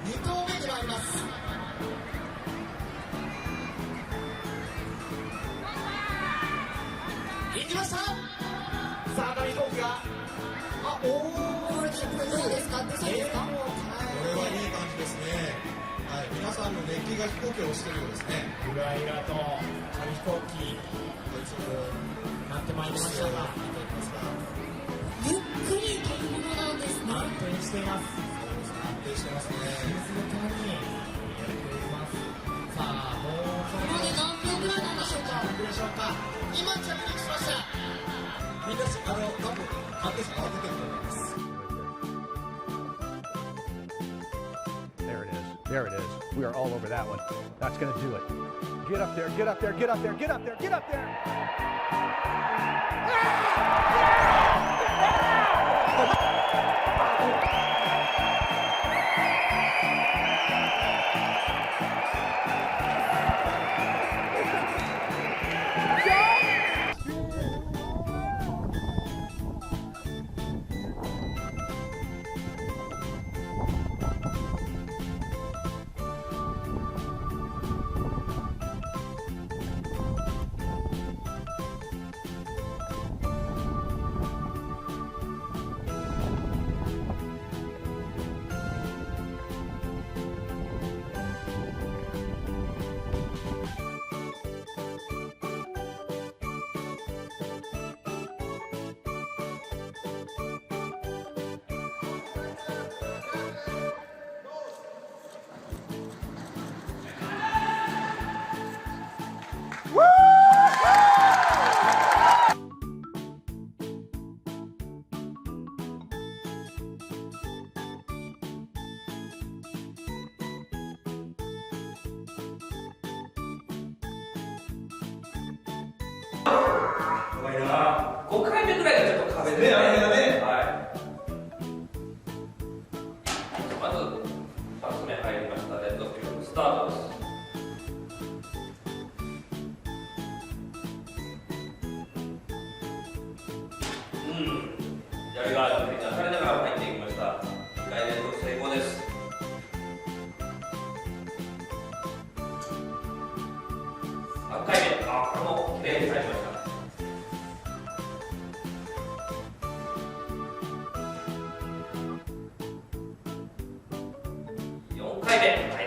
2投目に参ります。いきました。さあ紙飛行機がこれどうですか？出そうですか？これはいい感じですね。はい、皆さんの熱気が飛行機を押してるようですね。ゆらゆらと紙飛行機なってまいりましたが、ゆっくり飛ぶものなんですね。安定しています。安定してますね。静かにやっています。さあ、もうそろそろ何秒ぐらいなんでしょうか？何秒でしょうか？今着陸しました。みんな多分安定して慌ててると思います。There it is. There it is. We are all over that one. That's going to do it. Get up there, get up there, get up there, get up there, get up there.5回目ぐらいがちょっと壁ですね。はい。まず2つ目入りました。レッドスピードスタートです。やりがある振り出されながら入っていきました。2回連続成功です。3回目、これもきれいに入りました。4回目。